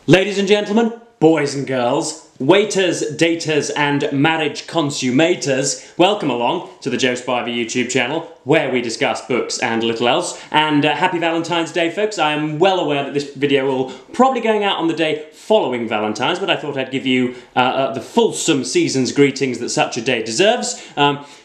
Ladies and gentlemen, boys and girls, waiters, daters and marriage consummators, welcome along to the Joe Spiver YouTube channel where we discuss books and little else. And happy Valentine's Day, folks. I am well aware that this video will probably going out on the day following Valentine's, but I thought I'd give you the fulsome season's greetings that such a day deserves.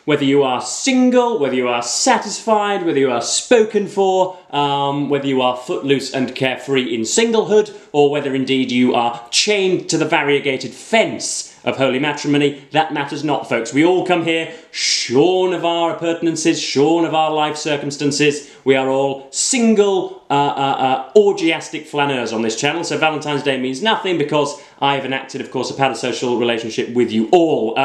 Whether you are single, whether you are satisfied, whether you are spoken for, whether you are footloose and carefree in singlehood, or whether indeed you are chained to the variegated fence of holy matrimony, that matters not, folks. We all come here shorn of our appurtenances, shorn of our life circumstances. We are all single, orgiastic flaneurs on this channel, so Valentine's Day means nothing because I have enacted, of course, a parasocial relationship with you all.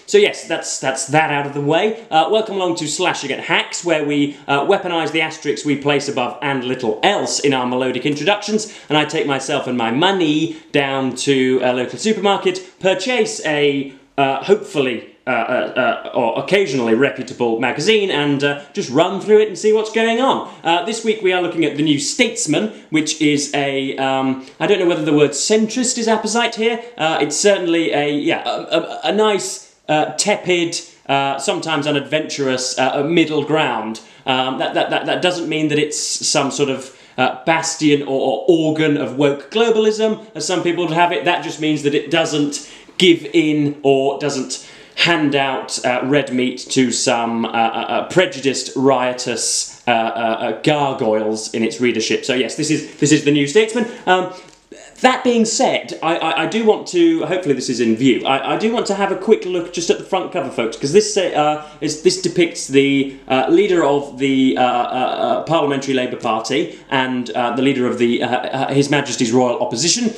So yes, that's that out of the way. Welcome along to Slash Again Hacks, where we weaponise the asterisks we place above and little else in our melodic introductions, and I take myself and my money down to a local supermarket, purchase a hopefully or occasionally reputable magazine and just run through it and see what's going on. This week we are looking at the new Statesman, which is a, I don't know whether the word centrist is apposite here. It's certainly a nice, tepid, sometimes unadventurous middle ground. That doesn't mean that it's some sort of bastion or organ of woke globalism, as some people would have it. That just means that it doesn't give in or doesn't hand out red meat to some prejudiced, riotous gargoyles in its readership. So yes, this is the new Statesman. That being said, I do want to, hopefully this is in view, I do want to have a quick look just at the front cover, folks, because this depicts the leader of the Parliamentary Labour Party and the leader of the His Majesty's Royal Opposition.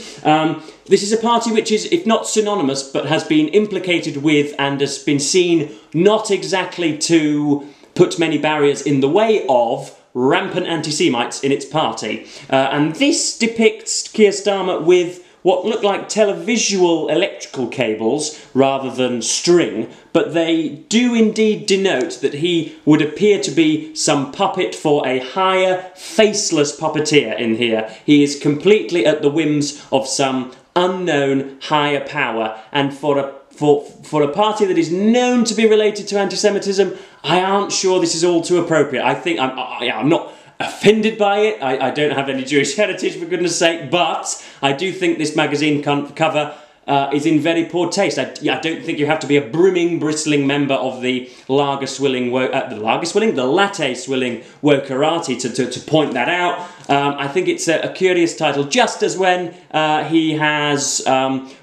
This is a party which is, if not synonymous, but has been implicated with and has been seen not exactly to put many barriers in the way of rampant anti-Semites in its party. And this depicts Keir Starmer with what look like televisual electrical cables rather than string, but they do indeed denote that he would appear to be some puppet for a higher, faceless puppeteer in here. He is completely at the whims of some unknown higher power, and for a party that is known to be related to anti-Semitism, I aren't sure this is all too appropriate. I think I'm not offended by it. I don't have any Jewish heritage, for goodness sake, but I do think this magazine cover is in very poor taste. I don't think you have to be a brimming, bristling member of the latte-swilling wokerati to point that out. I think it's a curious title, just as when he has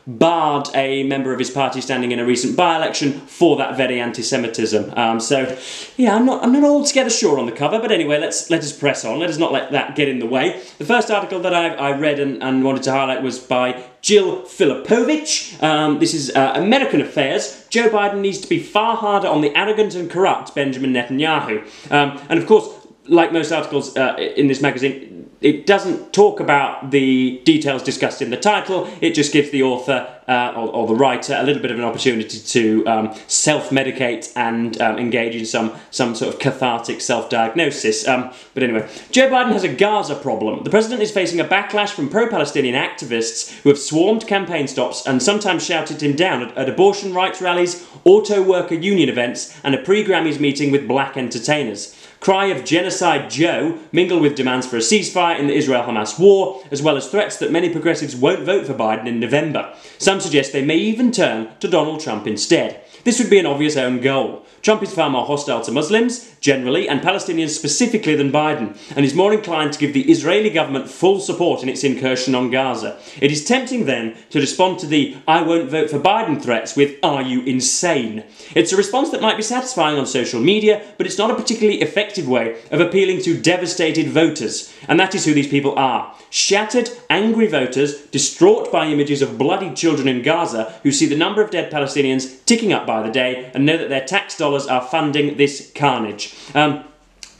barred a member of his party standing in a recent by-election for that very anti-Semitism. So, yeah, I'm not altogether sure on the cover, but anyway, let us press on. Let us not let that get in the way. The first article that I read and wanted to highlight was by Jill Filipovich. This is American Affairs. Joe Biden needs to be far harder on the arrogant and corrupt Benjamin Netanyahu. And of course, like most articles in this magazine, it doesn't talk about the details discussed in the title. It just gives the author or the writer a little bit of an opportunity to self-medicate and engage in some sort of cathartic self-diagnosis. But anyway, Joe Biden has a Gaza problem. The president is facing a backlash from pro-Palestinian activists who have swarmed campaign stops and sometimes shouted him down at abortion rights rallies, auto worker union events, and a pre-Grammys meeting with black entertainers. Cry of Genocide Joe mingle with demands for a ceasefire in the Israel-Hamas war, as well as threats that many progressives won't vote for Biden in November. Some suggest they may even turn to Donald Trump instead. This would be an obvious own goal. Trump is far more hostile to Muslims, generally, and Palestinians specifically than Biden, and is more inclined to give the Israeli government full support in its incursion on Gaza. It is tempting, then, to respond to the "I won't vote for Biden" threats with "Are you insane?" It's a response that might be satisfying on social media, but it's not a particularly effective way of appealing to devastated voters. And that is who these people are. Shattered, angry voters, distraught by images of bloodied children in Gaza, who see the number of dead Palestinians ticking up by the day and know that their tax dollars are funding this carnage. And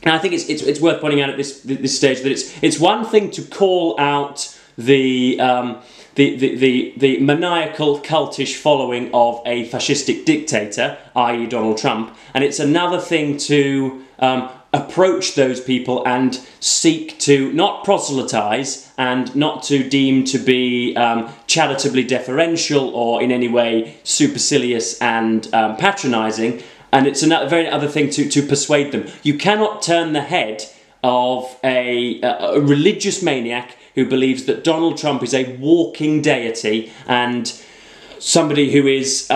I think it's worth pointing out at this stage that it's one thing to call out the maniacal, cultish following of a fascistic dictator, i.e. Donald Trump, and it's another thing to approach those people and seek to not proselytise and not to deem to be charitably deferential or in any way supercilious and patronising. And it's another very other thing to persuade them. You cannot turn the head of a religious maniac who believes that Donald Trump is a walking deity and somebody who is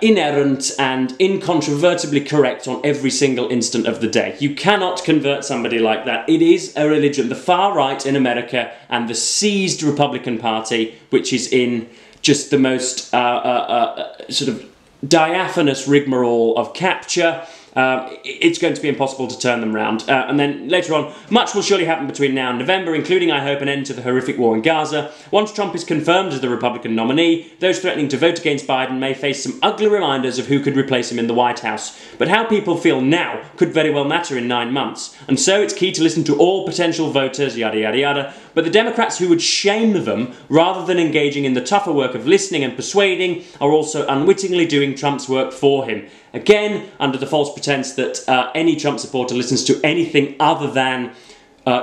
inerrant and incontrovertibly correct on every single instant of the day. You cannot convert somebody like that. It is a religion. The far right in America and the seized Republican Party, which is in just the most sort of diaphanous rigmarole of capture, it's going to be impossible to turn them round. And then later on, much will surely happen between now and November, including, I hope, an end to the horrific war in Gaza. Once Trump is confirmed as the Republican nominee, those threatening to vote against Biden may face some ugly reminders of who could replace him in the White House. But how people feel now could very well matter in 9 months. And so it's key to listen to all potential voters, yada yada yada. But the Democrats who would shame them, rather than engaging in the tougher work of listening and persuading, are also unwittingly doing Trump's work for him. Again, under the false pretense that any Trump supporter listens to anything other than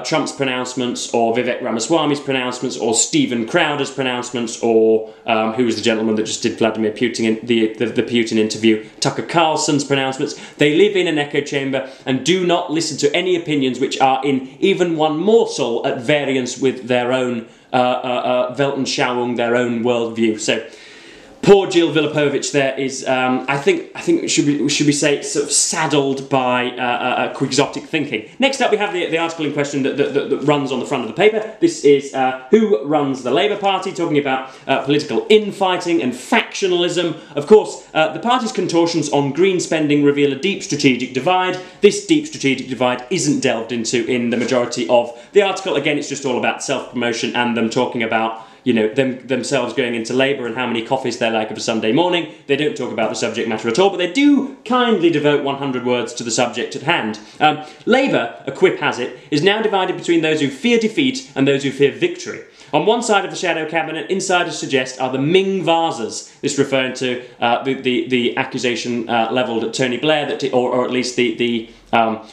Trump's pronouncements or Vivek Ramaswamy's pronouncements or Stephen Crowder's pronouncements or who was the gentleman that just did Vladimir Putin, the Putin interview, Tucker Carlson's pronouncements. They live in an echo chamber and do not listen to any opinions which are in even one morsel at variance with their own Weltanschauung, their own worldview. So poor Jill Vilipovich there is, I think should we say, sort of saddled by quixotic thinking. Next up we have the article in question that runs on the front of the paper. This is Who Runs the Labour Party, talking about political infighting and factionalism. Of course, the party's contortions on green spending reveal a deep strategic divide. This deep strategic divide isn't delved into in the majority of the article. Again, it's just all about self-promotion and them talking about, you know, themselves going into Labour and how many coffees they're like of a Sunday morning. They don't talk about the subject matter at all, but they do kindly devote 100 words to the subject at hand. Labour, a quip has it, is now divided between those who fear defeat and those who fear victory. On one side of the shadow cabinet, insiders suggest, are the Ming Vasas, this referring to the accusation levelled at Tony Blair, that, or at least the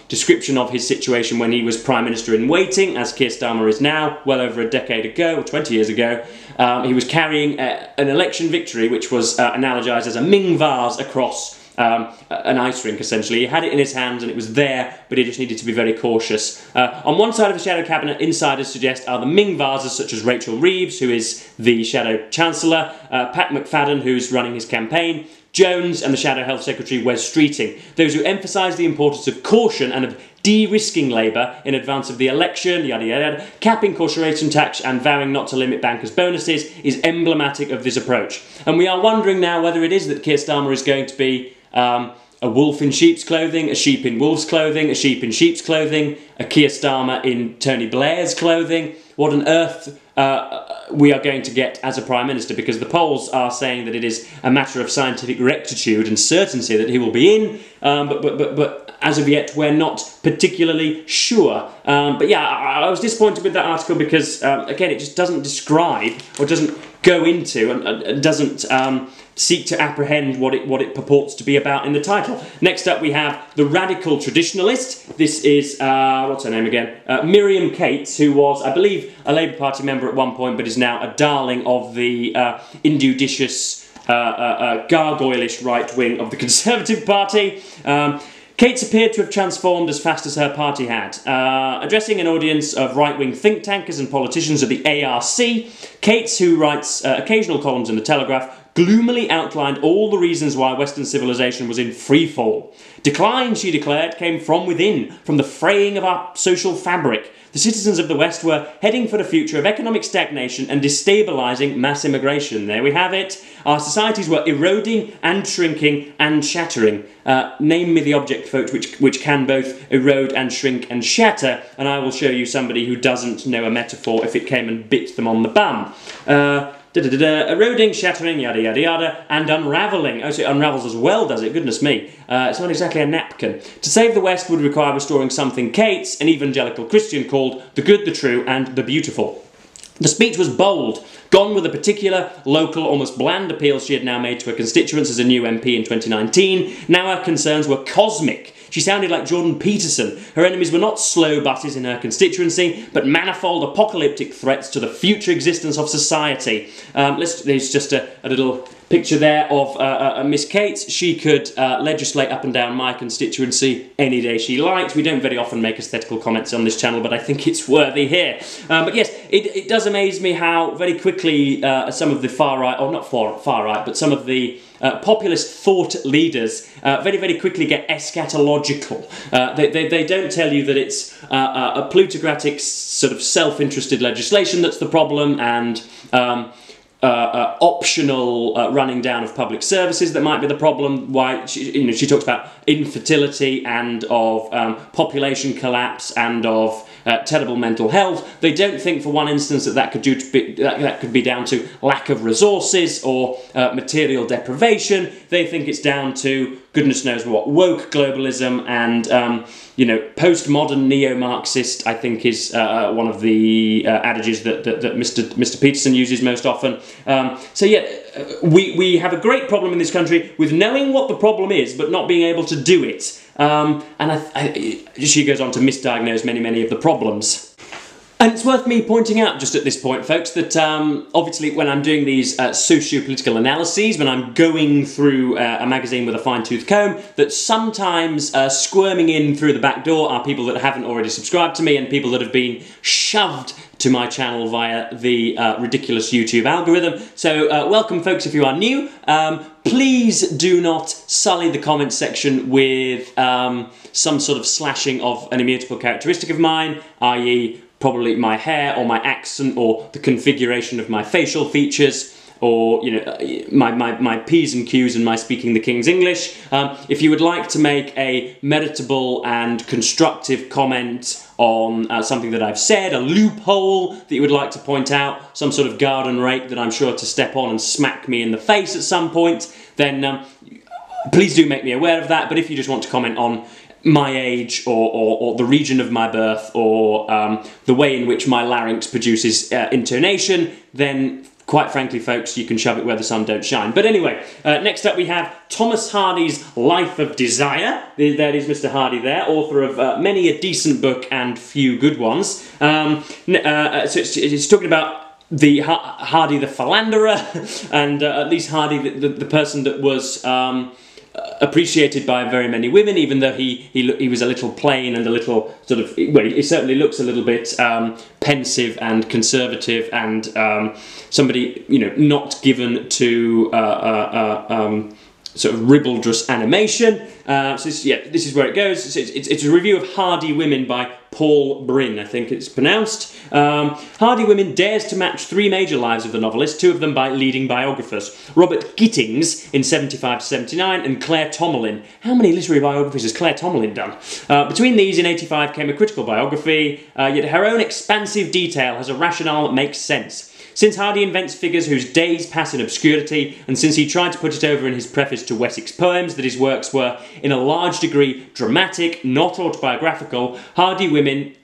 description of his situation when he was Prime Minister in waiting, as Keir Starmer is now, well over a decade ago, or 20 years ago. He was carrying an election victory which was analogised as a Ming vase across an ice rink, essentially. He had it in his hands and it was there, but he just needed to be very cautious. On one side of the shadow cabinet, insiders suggest are the Ming vases such as Rachel Reeves, who is the shadow chancellor, Pat McFadden, who's running his campaign, Jones and the Shadow Health Secretary Wes Streeting, those who emphasise the importance of caution and of de-risking Labour in advance of the election, yada yada yada. Capping corporation tax and vowing not to limit bankers' bonuses is emblematic of this approach. And we are wondering now whether it is that Keir Starmer is going to be a wolf in sheep's clothing, a sheep in wolf's clothing, a sheep in sheep's clothing, a Keir Starmer in Tony Blair's clothing. What on earth we are going to get as a Prime Minister, because the polls are saying that it is a matter of scientific rectitude and certainty that he will be in, but as of yet we're not particularly sure. But yeah, I was disappointed with that article because, again, it just doesn't describe or doesn't go into and doesn't seek to apprehend what it purports to be about in the title. Next up we have The Radical Traditionalist. This is, what's her name again? Miriam Cates, who was, I believe, a Labour Party member at one point, but is now a darling of the injudicious, gargoylish right wing of the Conservative Party. Cates appeared to have transformed as fast as her party had. Addressing an audience of right-wing think tankers and politicians at the ARC, Cates, who writes occasional columns in The Telegraph, gloomily outlined all the reasons why Western civilization was in freefall. Decline, she declared, came from within, from the fraying of our social fabric. The citizens of the West were heading for a future of economic stagnation and destabilising mass immigration. There we have it. Our societies were eroding and shrinking and shattering. Name me the object, folks, which can both erode and shrink and shatter, and I will show you somebody who doesn't know a metaphor if it came and bit them on the bum. Eroding, shattering, yada yada yada, and unravelling. Oh, so it unravels as well, does it? Goodness me. It's not exactly a napkin. To save the West would require restoring something Cates, an evangelical Christian, called the good, the true, and the beautiful. The speech was bold, gone with a particular, local, almost bland appeal she had now made to her constituents as a new MP in 2019. Now her concerns were cosmic. She sounded like Jordan Peterson. Her enemies were not slow buses in her constituency, but manifold apocalyptic threats to the future existence of society. There's just a little picture there of Miss Cates. She could legislate up and down my constituency any day she liked. We don't very often make aesthetical comments on this channel, but I think it's worthy here. But yes, it does amaze me how very quickly some of the far right, or not far right, but some of the populist thought leaders very, very quickly get eschatological. They don't tell you that it's a plutocratic sort of self-interested legislation that's the problem, and optional running down of public services that might be the problem. Why she talks about infertility and of population collapse and of terrible mental health. They don't think for one instance that could be down to lack of resources or material deprivation. They think it's down to goodness knows what, woke globalism and postmodern neo-Marxist, I think, is one of the adages that Mr. Peterson uses most often. So yeah, we have a great problem in this country with knowing what the problem is but not being able to do it. And she goes on to misdiagnose many of the problems. And it's worth me pointing out just at this point, folks, that obviously when I'm doing these socio-political analyses, when I'm going through a magazine with a fine-tooth comb, that sometimes squirming in through the back door are people that haven't already subscribed to me and people that have been shoved to my channel via the ridiculous YouTube algorithm. So welcome, folks, if you are new. Please do not sully the comments section with some sort of slashing of an immutable characteristic of mine, i.e. probably my hair or my accent or the configuration of my facial features, or my P's and Q's and my speaking the King's English. If you would like to make a meritable and constructive comment on something that I've said, a loophole that you would like to point out, some sort of garden rake that I'm sure to step on and smack me in the face at some point, then please do make me aware of that. But if you just want to comment on my age or the region of my birth or the way in which my larynx produces intonation, then quite frankly, folks, you can shove it where the sun don't shine. But anyway, next up we have Thomas Hardy's Life of Desire. There is Mr. Hardy there, author of many a decent book and few good ones. So it's talking about the Hardy the philanderer, and at least Hardy the person that was appreciated by very many women, even though he was a little plain and a little sort of, well, he certainly looks a little bit pensive and conservative and somebody, not given to sort of ribaldrous animation. So this is where it goes. It's a review of Hardy Women by Paul Bryn, I think it's pronounced. Hardy Women dares to match three major lives of the novelist, two of them by leading biographers. Robert Gittings in 75 to 79 and Claire Tomalin. How many literary biographies has Claire Tomalin done? Between these in 85 came a critical biography, yet her own expansive detail has a rationale that makes sense. Since Hardy invents figures whose days pass in obscurity, and since he tried to put it over in his preface to Wessex Poems that his works were, in a large degree, dramatic, not autobiographical, Hardy Women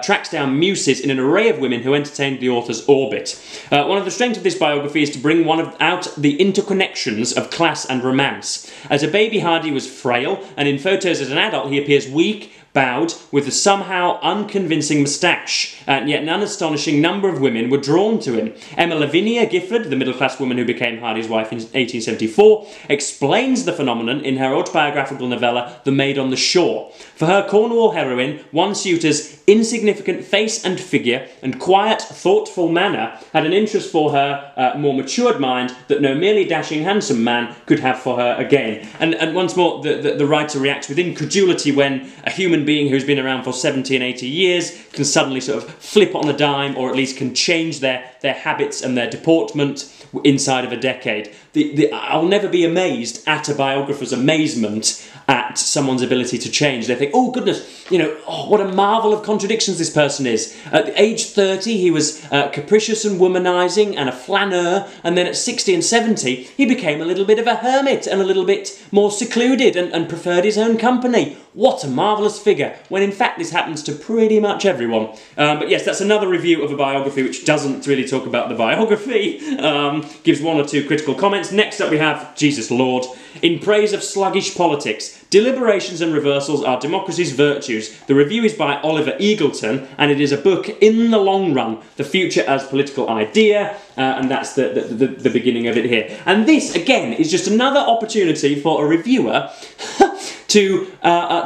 tracks down muses in an array of women who entertained the author's orbit. One of the strengths of this biography is to bring out the interconnections of class and romance. As a baby, Hardy was frail, and in photos as an adult he appears weak, bowed, with a somehow unconvincing moustache, and yet an unastonishing number of women were drawn to him. Emma Lavinia Gifford, the middle-class woman who became Hardy's wife in 1874, explains the phenomenon in her autobiographical novella The Maid on the Shore. For her Cornwall heroine, one suitor's insignificant face and figure and quiet, thoughtful manner had an interest for her more matured mind that no merely dashing, handsome man could have for her again. And once more, the writer reacts with incredulity when a human being who's been around for 70 and 80 years can suddenly sort of flip on a dime, or at least can change their habits and their deportment inside of a decade. I'll never be amazed at a biographer's amazement at someone's ability to change. They think, oh goodness, what a marvel of contradictions this person is. At age 30 he was capricious and womanising and a flaneur, and then at 60 and 70 he became a little bit of a hermit and a little bit more secluded and preferred his own company. what a marvellous figure, when in fact this happens to pretty much everyone. But yes, that's another review of a biography which doesn't really talk about the biography, gives one or two critical comments. Next up we have, Jesus Lord, in praise of sluggish politics, deliberations and reversals are democracy's virtues. The review is by Oliver Eagleton, and it is a book in the long run, the future as political idea, and that's the beginning of it here. And this, again, is just another opportunity for a reviewer to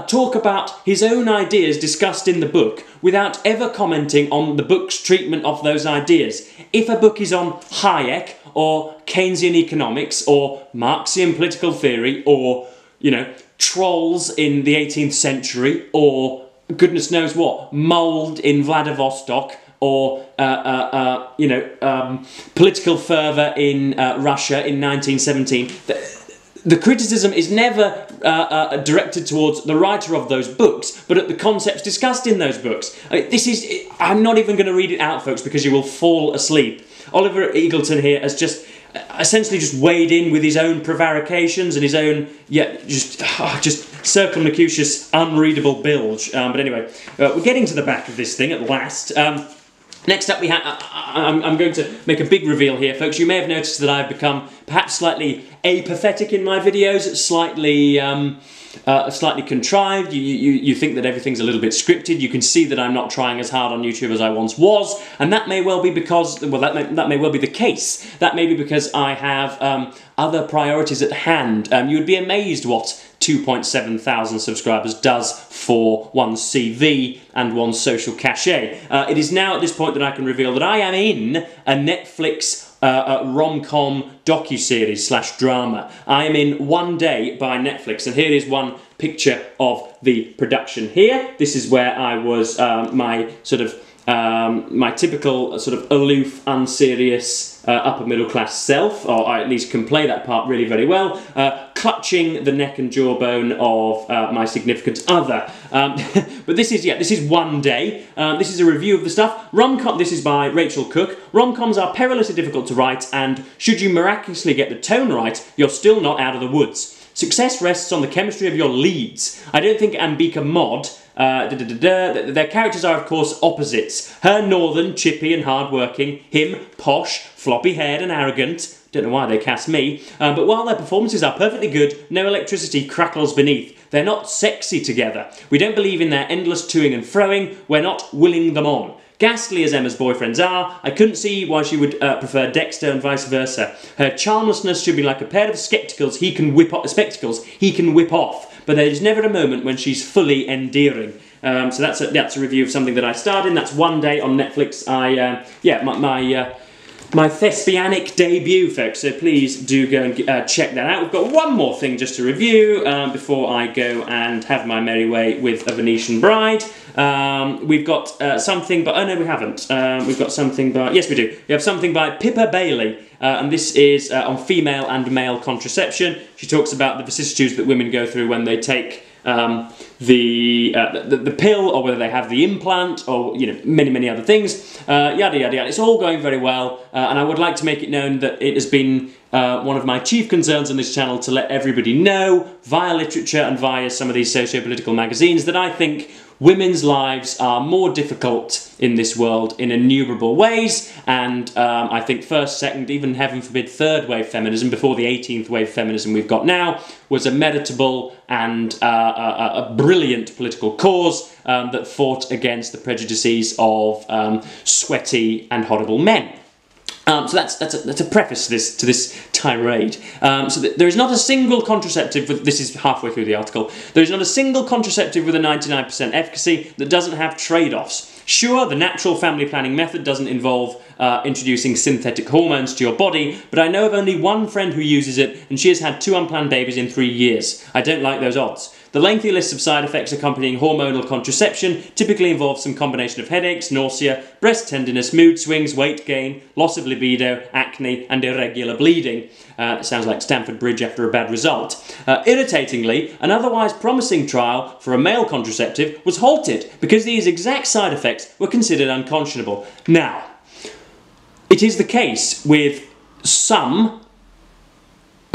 talk about his own ideas discussed in the book without ever commenting on the book's treatment of those ideas. If a book is on Hayek or Keynesian economics or Marxian political theory or, you know, trolls in the 18th century or goodness knows what, mould in Vladivostok or, you know, political fervour in Russia in 1917, the criticism is never directed towards the writer of those books, but at the concepts discussed in those books. I'm not even going to read it out, folks, because you will fall asleep. Oliver Eagleton here has just essentially just weighed in with his own prevarications and his own, just circumlocucious, unreadable bilge. But anyway, we're getting to the back of this thing at last. Next up, I'm going to make a big reveal here, folks. You may have noticed that I've become perhaps slightly apathetic in my videos, slightly contrived. You think that everything's a little bit scripted. You can see that I'm not trying as hard on YouTube as I once was, and that may well be because, well, that may well be the case. That may be because I have other priorities at hand. You would be amazed what 2,700 subscribers does for one's CV and one's social cachet. It is now at this point that I can reveal that I am in a Netflix rom-com docuseries / drama. I am in One Day by Netflix, and here is one picture of the production here. This is where I was my typical sort of aloof, unserious, upper middle class self, or I at least can play that part really very well, clutching the neck and jawbone of my significant other. But this is One Day. This is a review of the stuff. This is by Rachel Cook. Rom-coms are perilously difficult to write, and should you miraculously get the tone right, you're still not out of the woods. Success rests on the chemistry of your leads. I don't think Ambika Mod, their characters are of course opposites. Her northern, chippy and hard-working, him posh, floppy-haired and arrogant. Don't know why they cast me, but while their performances are perfectly good, no electricity crackles beneath. They're not sexy together. We don't believe in their endless toing and froing. We're not willing them on. Ghastly as Emma's boyfriends are, I couldn't see why she would prefer Dexter and vice versa. Her charmlessness should be like a pair of spectacles he can whip off, but there is never a moment when she's fully endearing. So that's a review of something that I starred in. That's One Day on Netflix. My thespianic debut, folks, so please do go and check that out. We've got one more thing just to review before I go and have my merry way with A Venetian Bride. We've got something, but oh no, we haven't. We've got something by, yes we do. We have something by Pippa Bailey, and this is on female and male contraception. She talks about the vicissitudes that women go through when they take the pill, or whether they have the implant, or many other things, yada yada yada. It's all going very well, and I would like to make it known that it has been one of my chief concerns on this channel to let everybody know, via literature and via some of these socio-political magazines, that I think women's lives are more difficult in this world in innumerable ways, and I think first, second, even heaven forbid third wave feminism, before the 18th wave feminism we've got now, was a meditable and a brilliant political cause that fought against the prejudices of sweaty and horrible men. So that's a preface to this tirade. So there is not a single contraceptive, this is halfway through the article, there is not a single contraceptive with a 99% efficacy that doesn't have trade-offs. Sure, the natural family planning method doesn't involve introducing synthetic hormones to your body, but I know of only one friend who uses it, and she has had 2 unplanned babies in 3 years. I don't like those odds. The lengthy list of side effects accompanying hormonal contraception typically involves some combination of headaches, nausea, breast tenderness, mood swings, weight gain, loss of libido, acne, and irregular bleeding. It sounds like Stamford Bridge after a bad result. Irritatingly, an otherwise promising trial for a male contraceptive was halted because these exact side effects were considered unconscionable. Now, it is the case with some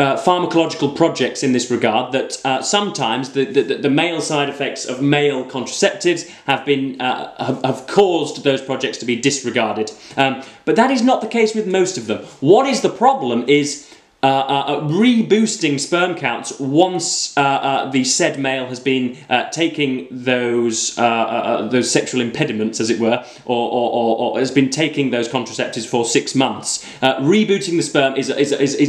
pharmacological projects in this regard that sometimes the male side effects of male contraceptives have caused those projects to be disregarded. But that is not the case with most of them. What is the problem is reboosting sperm counts once the said male has been taking those sexual impediments, as it were, or has been taking those contraceptives for 6 months. Rebooting the sperm is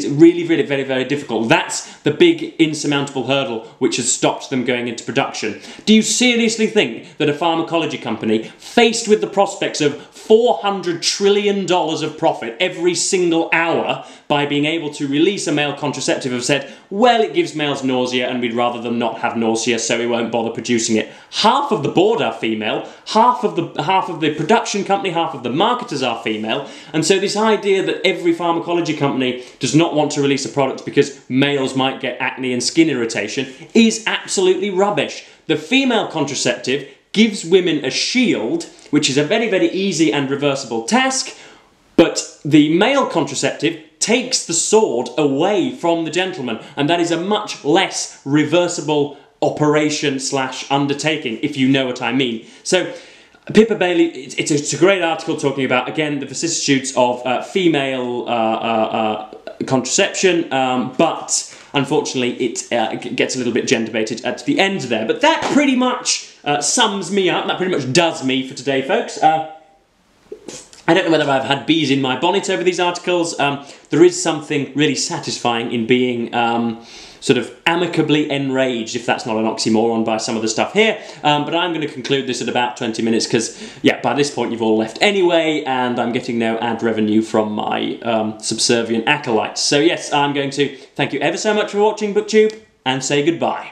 really, really very, very difficult. That's the big insurmountable hurdle which has stopped them going into production. Do you seriously think that a pharmacology company, faced with the prospects of $400 trillion of profit every single hour by being able to release a male contraceptive, have said, well, it gives males nausea and we'd rather them not have nausea, so we won't bother producing it? Half of the board are female, half of the production company, half of the marketers are female, and so this idea that every pharmacology company does not want to release a product because males might get acne and skin irritation is absolutely rubbish. The female contraceptive gives women a shield, which is a very, very easy and reversible task, but the male contraceptive takes the sword away from the gentleman, and that is a much less reversible operation / undertaking, if you know what I mean. So Pippa Bailey, it's a great article talking about, again, the vicissitudes of female contraception, but unfortunately it gets a little bit gender-baited at the end there. But that pretty much sums me up, that pretty much does me for today, folks. I don't know whether I've had bees in my bonnet over these articles. There is something really satisfying in being sort of amicably enraged, if that's not an oxymoron, by some of the stuff here. But I'm going to conclude this at about 20 minutes because, yeah, by this point you've all left anyway, and I'm getting no ad revenue from my subservient acolytes. So yes, I'm going to thank you ever so much for watching BookTube, and say goodbye.